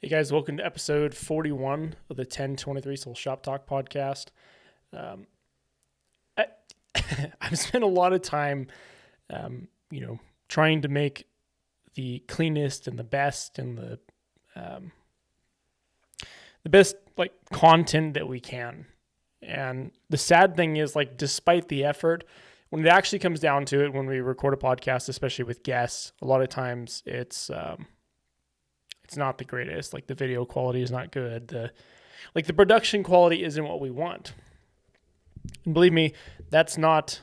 Hey guys, welcome to episode 41 of the 1023 Soul Shop Talk podcast. I, I've spent a lot of time, trying to make the cleanest and the best and the best like content that we can. And the sad thing is, like, despite the effort, when it actually comes down to it, when we record a podcast, especially with guests, a lot of times it's not the greatest. Like, the video quality is not good. The production quality isn't what we want. And believe me, that's not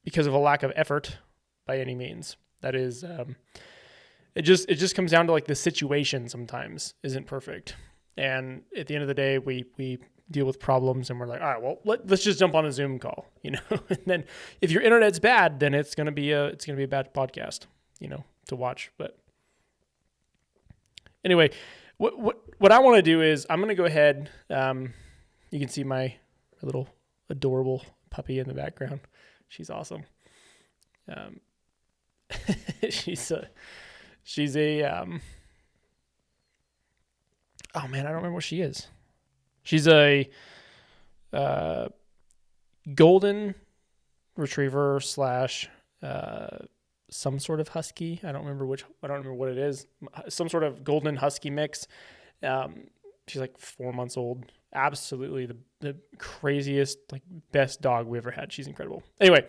because of a lack of effort by any means. That is, it just comes down to, like, the situation sometimes isn't perfect. And at the end of the day, we deal with problems and we're like, all right, well, let's just jump on a Zoom call, and then if your internet's bad, then it's going to be a bad podcast, to watch. But anyway, what I want to do is I'm going to go ahead. You can see my little adorable puppy in the background. She's awesome. She's a oh man, I don't remember what she is. She's a golden retriever slash some sort of husky. I don't remember what it is. Some sort of golden husky mix. She's like 4 months old. Absolutely the craziest, like, best dog we ever had. She's incredible. Anyway,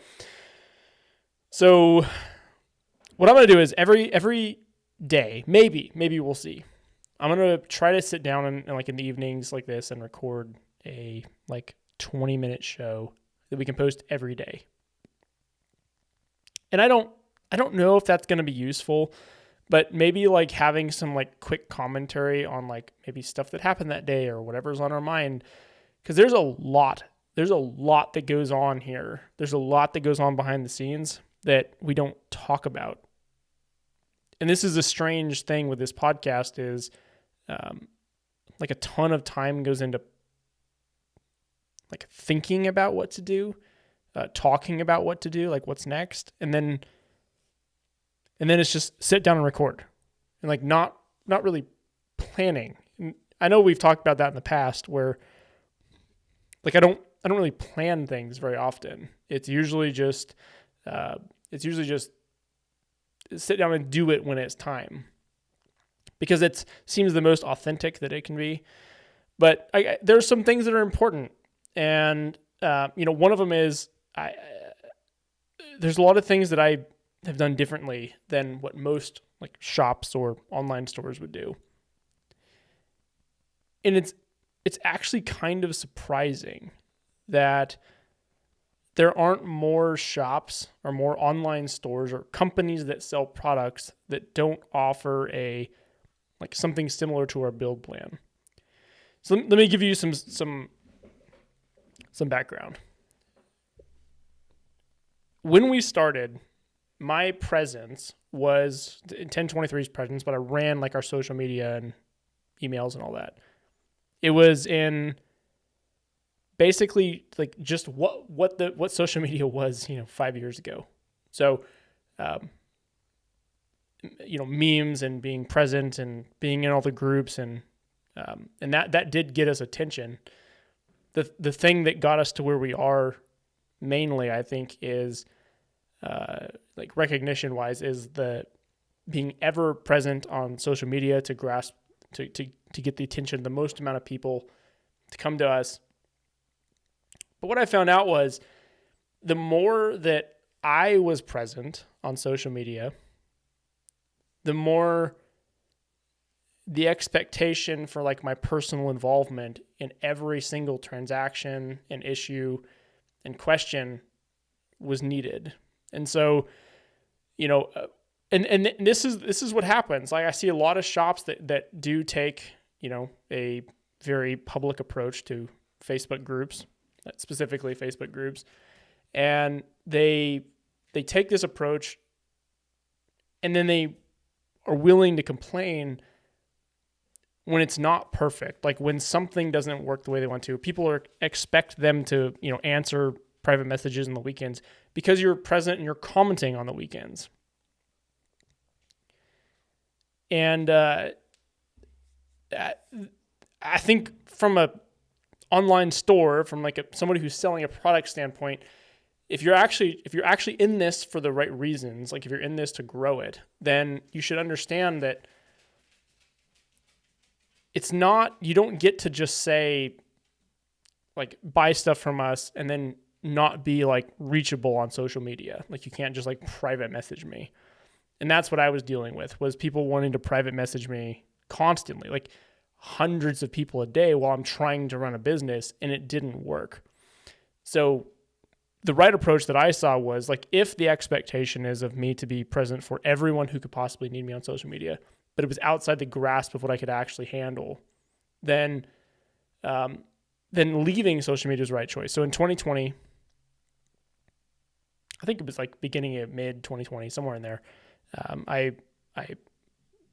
so what I'm going to do is every day, maybe we'll see. I'm going to try to sit down and like in the evenings like this and record a like 20-minute show that we can post every day. And I don't know if that's going to be useful, but maybe like having some like quick commentary on like maybe stuff that happened that day or whatever's on our mind. Because there's a lot that goes on here. There's a lot that goes on behind the scenes that we don't talk about. And this is a strange thing with this podcast is like a ton of time goes into like thinking about what to do, talking about what to do, like what's next. And then it's just sit down and record and like not really planning. And I know we've talked about that in the past where like I don't really plan things very often. It's usually just sit down and do it when it's time, because it seems the most authentic that it can be. But there's some things that are important, and one of them is there's a lot of things that I have done differently than what most like shops or online stores would do, and it's actually kind of surprising that there aren't more shops or more online stores or companies that sell products that don't offer something similar to our build plan. So let me give you some background. When we started, my presence was 1023's presence, but I ran like our social media and emails and all that. It was in basically like just what social media was, 5 years ago. So, memes and being present and being in all the groups and that did get us attention. The thing that got us to where we are mainly, I think, is like recognition wise, is the being ever present on social media to grasp to get the attention of the most amount of people to come to us. But what I found out was the more that I was present on social media, the more the expectation for like my personal involvement in every single transaction and issue and question was needed. And so, and this is what happens. Like, I see a lot of shops that do take, a very public approach to Facebook groups, specifically Facebook groups. And they take this approach and then they are willing to complain when it's not perfect. Like when something doesn't work the way they want to, people expect them to, answer private messages on the weekends because you're present and you're commenting on the weekends. And I think from a online store, from like somebody who's selling a product standpoint, if you're actually in this for the right reasons, like if you're in this to grow it, then you should understand that it's not, you don't get to just say like buy stuff from us and then not be like reachable on social media. Like you can't just like private message me. And that's what I was dealing with, was people wanting to private message me constantly, like hundreds of people a day while I'm trying to run a business, and it didn't work. So the right approach that I saw was like, if the expectation is of me to be present for everyone who could possibly need me on social media, but it was outside the grasp of what I could actually handle, then leaving social media is the right choice. So in 2020, I think it was like beginning of mid 2020, somewhere in there, I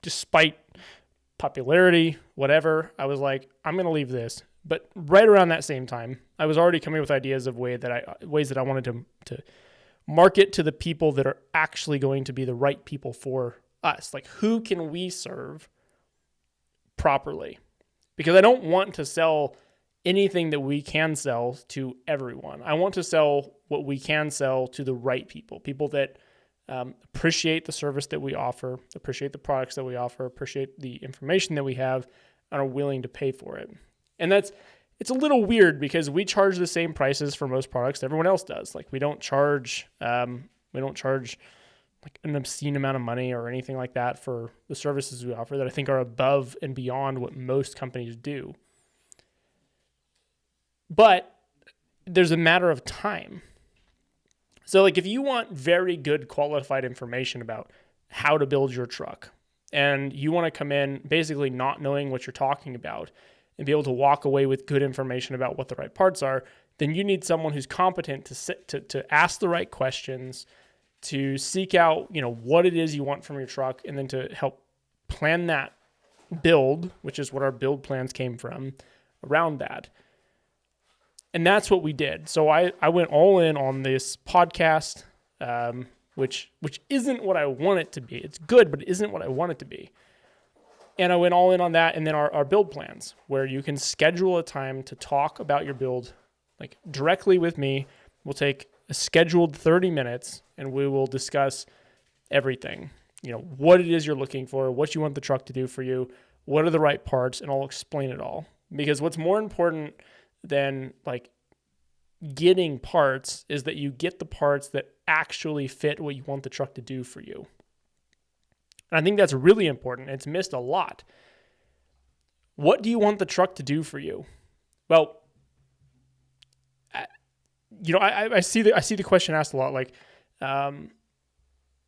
despite popularity, whatever, I was like, I'm going to leave this. But right around that same time, I was already coming up with ideas of ways that I wanted to market to the people that are actually going to be the right people for us. Like, who can we serve properly? Because I don't want to sell anything that we can sell to everyone. I want to sell what we can sell to the right people that appreciate the service that we offer, appreciate the products that we offer, appreciate the information that we have, and are willing to pay for it. And it's a little weird because we charge the same prices for most products that everyone else does. Like we don't charge like an obscene amount of money or anything like that for the services we offer that I think are above and beyond what most companies do. But there's a matter of time. So like if you want very good qualified information about how to build your truck, and you want to come in basically not knowing what you're talking about and be able to walk away with good information about what the right parts are, then you need someone who's competent to ask the right questions, to seek out, what it is you want from your truck, and then to help plan that build, which is what our build plans came from, around that. And that's what we did. So I went all in on this podcast, which isn't what I want it to be. It's good, but it isn't what I want it to be. And I went all in on that, and then our build plans, where you can schedule a time to talk about your build, like directly with me. We'll take a scheduled 30 minutes, and we will discuss everything. What it is you're looking for, what you want the truck to do for you, what are the right parts, and I'll explain it all. Because what's more important than like getting parts is that you get the parts that actually fit what you want the truck to do for you. And I think that's really important. It's missed a lot. What do you want the truck to do for you? Well, I see the question asked a lot, like,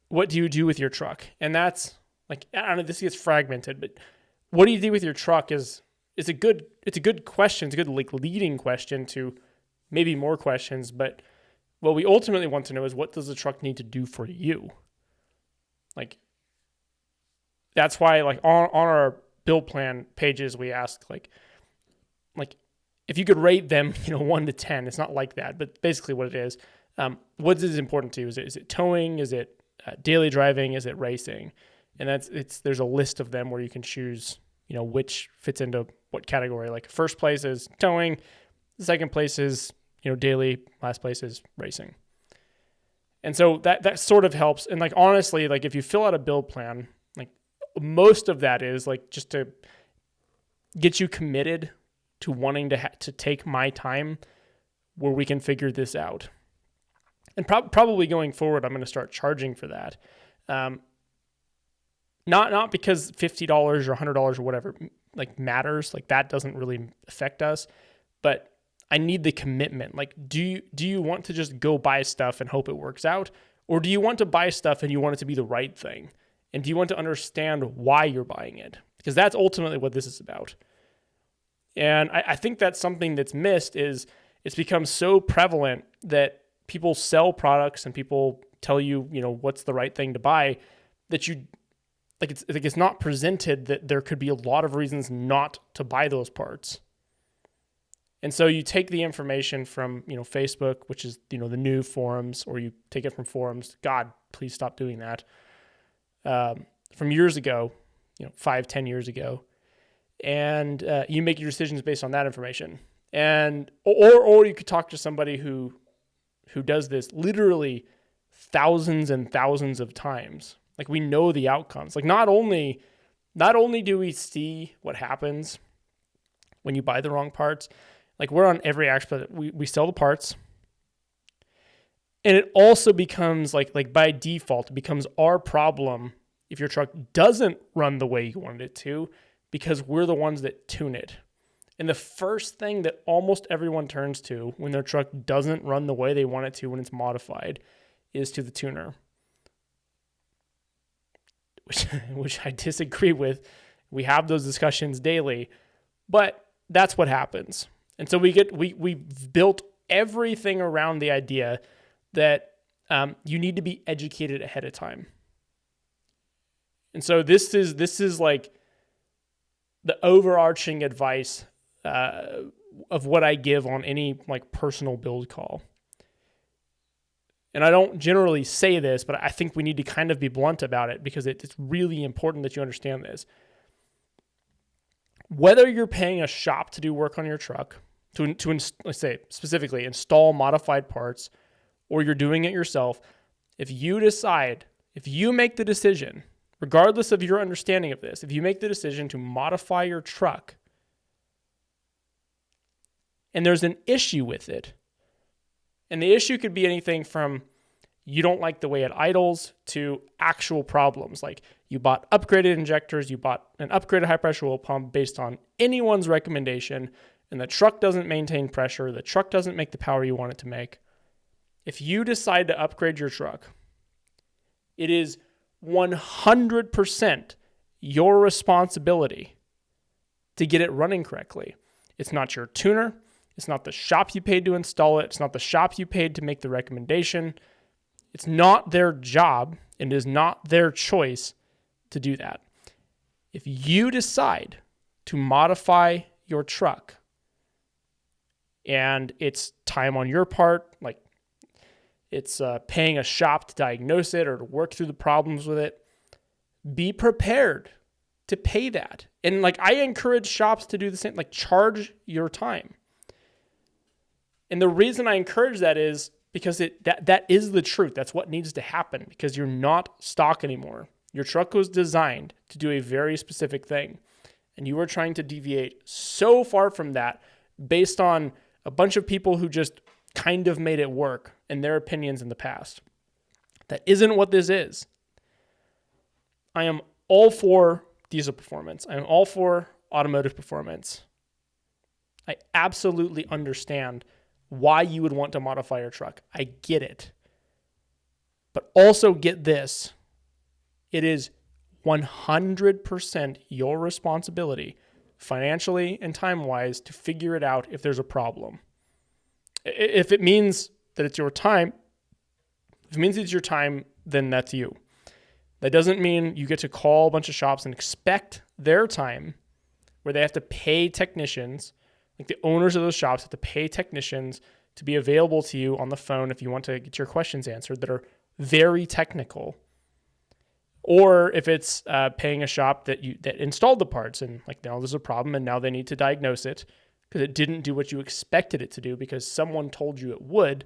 what do you do with your truck? And that's like, I don't know, this gets fragmented, but what do you do with your truck is a good question. It's a good like leading question to maybe more questions. But what we ultimately want to know is, what does the truck need to do for you? Like, that's why like on our build plan pages, we ask like if you could rate them, 1 to 10, it's not like that, but basically what it is, what is important to you? Is it towing? Is it daily driving? Is it racing? And there's a list of them where you can choose, which fits into what category. Like first place is towing, the second place is, daily, last place is racing. And so that sort of helps. And like, honestly, like if you fill out a build plan, like most of that is like just to get you committed to wanting to take my time where we can figure this out. And probably going forward, I'm going to start charging for that. Not because $50 or $100 or whatever like matters, like that doesn't really affect us, but I need the commitment. Like, do you want to just go buy stuff and hope it works out? Or do you want to buy stuff and you want it to be the right thing? And do you want to understand why you're buying it? Because that's ultimately what this is about. And I think that's something that's missed, is it's become so prevalent that people sell products and people tell you, what's the right thing to buy, that you it's not presented that there could be a lot of reasons not to buy those parts. And so you take the information from, Facebook, which is, the new forums, or you take it from forums. God, please stop doing that. From years ago, 5-10 years ago. and you make your decisions based on that information. And or you could talk to somebody who does this literally thousands and thousands of times. Like, we know the outcomes. Like, not only do we see what happens when you buy the wrong parts, like, we're on every aspect. We sell the parts, and it also becomes like by default, it becomes our problem if your truck doesn't run the way you wanted it to, because we're the ones that tune it. And the first thing that almost everyone turns to when their truck doesn't run the way they want it to when it's modified is to the tuner, which I disagree with. We have those discussions daily, but that's what happens. And so we've built everything around the idea that you need to be educated ahead of time. And so this is like the overarching advice of what I give on any like personal build call. And I don't generally say this, but I think we need to kind of be blunt about it, because it's really important that you understand this. Whether you're paying a shop to do work on your truck, let's say specifically install modified parts, or you're doing it yourself, if you make the decision, regardless of your understanding of this, if you make the decision to modify your truck and there's an issue with it, and the issue could be anything from you don't like the way it idles to actual problems, like you bought upgraded injectors, you bought an upgraded high-pressure oil pump based on anyone's recommendation, and the truck doesn't maintain pressure, the truck doesn't make the power you want it to make. If you decide to upgrade your truck, it is 100% your responsibility to get it running correctly. It's not your tuner. It's not the shop you paid to install it. It's not the shop you paid to make the recommendation. It's not their job, and it is not their choice to do that. If you decide to modify your truck and it's time on your part, like it's paying a shop to diagnose it or to work through the problems with it, be prepared to pay that. And like, I encourage shops to do the same, like charge your time. And the reason I encourage that is because that is the truth. That's what needs to happen, because you're not stock anymore. Your truck was designed to do a very specific thing, and you are trying to deviate so far from that based on a bunch of people who just kind of made it work and their opinions in the past. That isn't what this is. I am all for diesel performance. I am all for automotive performance. I absolutely understand why you would want to modify your truck. I get it. But also get this. It is 100% your responsibility, financially and time-wise, to figure it out if there's a problem. If it means that it's your time, then that's you. That doesn't mean you get to call a bunch of shops and expect their time, where they have to pay technicians. Like, the owners of those shops have to pay technicians to be available to you on the phone if you want to get your questions answered that are very technical. Or if it's paying a shop that installed the parts, and like, now there's a problem and now they need to diagnose it because it didn't do what you expected it to do because someone told you it would.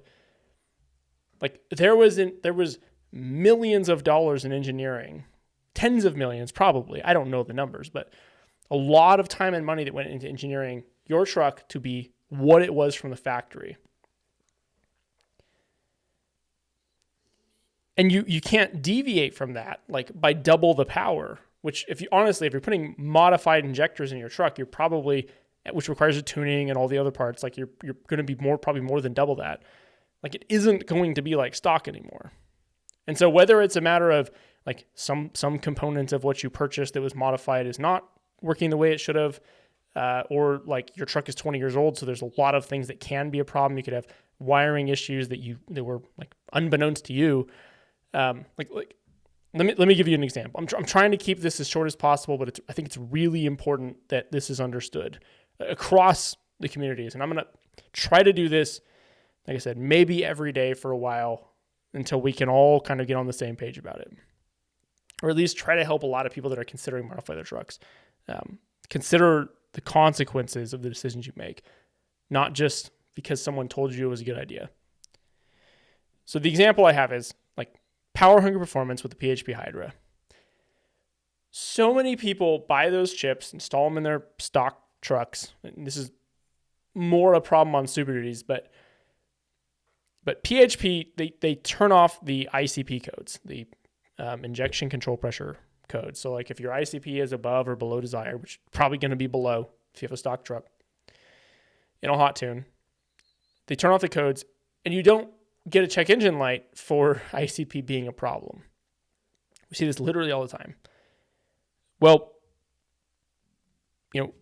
Like, there was millions of dollars in engineering, tens of millions probably. I don't know the numbers, but a lot of time and money that went into engineering your truck to be what it was from the factory. And you can't deviate from that, like, by double the power, which if you're putting modified injectors in your truck, you're probably, which requires a tuning and all the other parts, like you're going to be probably more than double that. Like, it isn't going to be like stock anymore. And so whether it's a matter of like some components of what you purchased that was modified is not working the way it should have, or like your truck is 20 years old, so there's a lot of things that can be a problem. You could have wiring issues that were like unbeknownst to you. Let me give you an example. I'm trying to keep this as short as possible, but I think it's really important that this is understood across the communities. And I'm going to try to do this, like I said, maybe every day for a while until we can all kind of get on the same page about it, or at least try to help a lot of people that are considering modify their trucks. Consider the consequences of the decisions you make, not just because someone told you it was a good idea. So the example I have is like power hungry performance with the PHP Hydra. So many people buy those chips, install them in their stock trucks. And this more a problem on Super Duties, but PHP, they turn off the ICP codes, the injection control pressure code. So like if your ICP is above or below desired, which is probably going to be below if you have a stock truck in a hot tune, they turn off the codes and you don't get a check engine light for ICP being a problem. We see this literally all the time. Well,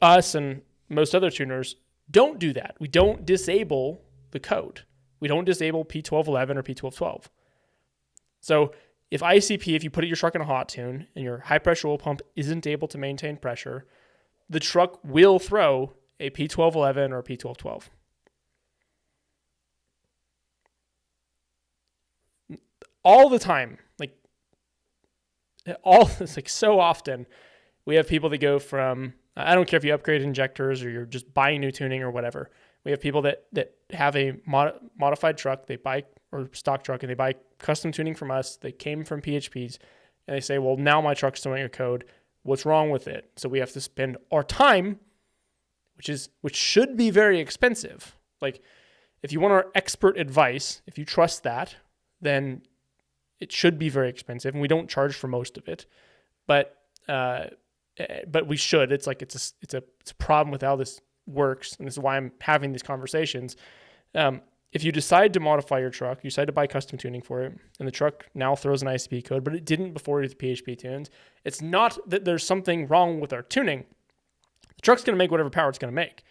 us and most other tuners don't do that. We don't disable the code. We don't disable P1211 or P1212. So if you put your truck in a hot tune and your high pressure oil pump isn't able to maintain pressure, the truck will throw a P1211 or a P1212. All the time, it's like so often, we have people that go from, I don't care if you upgrade injectors or you're just buying new tuning or whatever. We have people that have a modified truck, they buy, or stock truck, and they buy custom tuning from us. They came from PHPs, and they say, well, now my truck's throwing a code. What's wrong with it? So we have to spend our time, which should be very expensive. Like, if you want our expert advice, if you trust that, then it should be very expensive, and we don't charge for most of it. But we should. It's like it's a problem with how this works, and this is why I'm having these conversations. If you decide to modify your truck, you decide to buy custom tuning for it, and the truck now throws an ICP code, but it didn't before with PHP tunes. It's not that there's something wrong with our tuning. The truck's going to make whatever power it's going to make.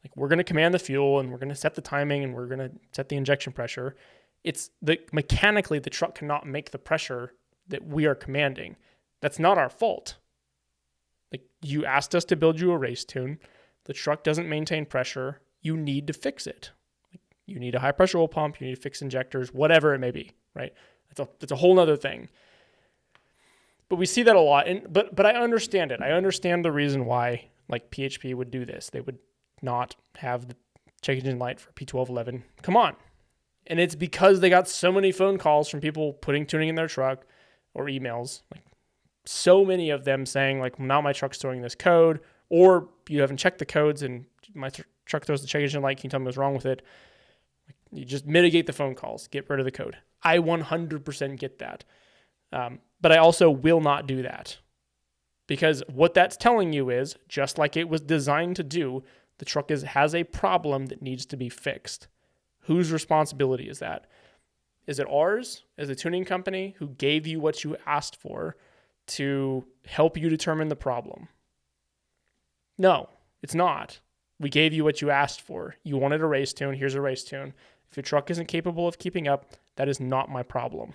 Like, we're going to command the fuel, and we're going to set the timing, and we're going to set the injection pressure. It's mechanically the truck cannot make the pressure that we are commanding. That's not our fault. Like, you asked us to build you a race tune. The truck doesn't maintain pressure. You need to fix it. You need a high pressure oil pump. You need to fix injectors, whatever it may be, right? That's a whole nother thing. But we see that a lot. But I understand it. I understand the reason why like PHP would do this. They would not have the check engine light for P1211. Come on. And it's because they got so many phone calls from people putting tuning in their truck or emails, like so many of them saying like, now my truck's throwing this code, or you haven't checked the codes and my truck throws the check engine light. Can you tell me what's wrong with it? You just mitigate the phone calls, get rid of the code. I 100% get that. But I also will not do that, because what that's telling you is, just like it was designed to do, the truck has a problem that needs to be fixed. Whose responsibility is that? Is it ours as a tuning company who gave you what you asked for to help you determine the problem? No, it's not. We gave you what you asked for. You wanted a race tune. Here's a race tune. If your truck isn't capable of keeping up, that is not my problem.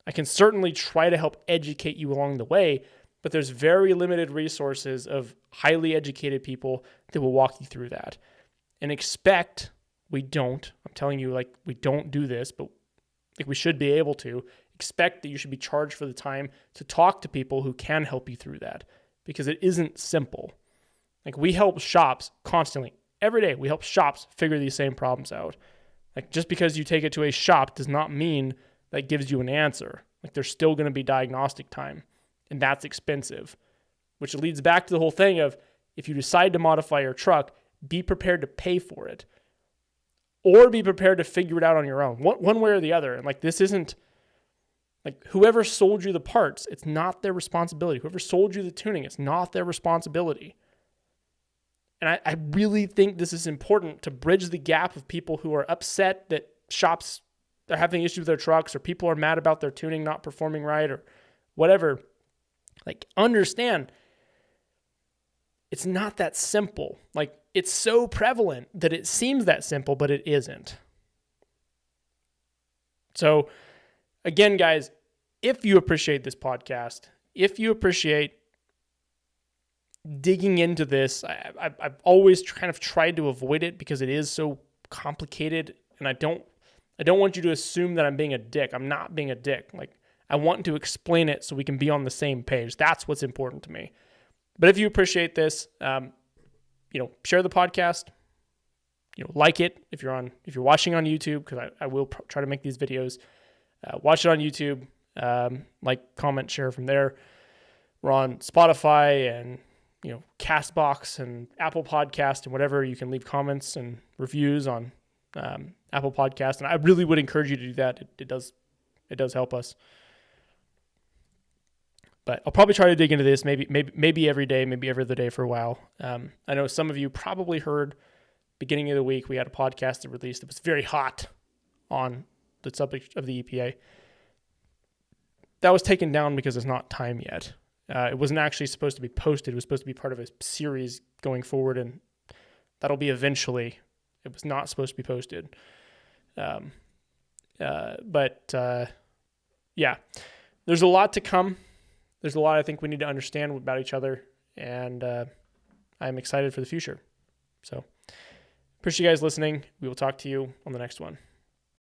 I can certainly try to help educate you along the way, but there's very limited resources of highly educated people that will walk you through that. And we don't do this, but like, we should be able to expect that you should be charged for the time to talk to people who can help you through that, because it isn't simple. Like, we help shops constantly. Every day we help shops figure these same problems out. Like, just because you take it to a shop does not mean that gives you an answer. Like, there's still going to be diagnostic time, and that's expensive, which leads back to the whole thing of, if you decide to modify your truck, be prepared to pay for it, or be prepared to figure it out on your own, one way or the other. And like, this isn't like, whoever sold you the parts, it's not their responsibility. Whoever sold you the tuning, it's not their responsibility. And I really think this is important to bridge the gap of people who are upset that shops are having issues with their trucks, or people are mad about their tuning not performing right, or whatever. Like, understand, it's not that simple. Like, it's so prevalent that it seems that simple, but it isn't. So again, guys, if you appreciate this podcast, if you appreciate digging into this, I've always kind of tried to avoid it because it is so complicated, and I don't want you to assume that I'm being a dick. I'm not being a dick. Like, I want to explain it so we can be on the same page. That's what's important to me. But if you appreciate this, share the podcast, like it if you're watching on YouTube, because I will try to make these videos. Watch it on YouTube, like, comment, share from there. We're on Spotify and Castbox and Apple Podcast and whatever. You can leave comments and reviews on Apple Podcast, and I really would encourage you to do that. It does help us. But I'll probably try to dig into this maybe every day, maybe every other day for a while. I know some of you probably heard beginning of the week we had a podcast that released that was very hot on the subject of the EPA. That was taken down because it's not time yet. It wasn't actually supposed to be posted. It was supposed to be part of a series going forward, and that'll be eventually. It was not supposed to be posted. Yeah, there's a lot to come. There's a lot I think we need to understand about each other, and I'm excited for the future. So, appreciate you guys listening. We will talk to you on the next one.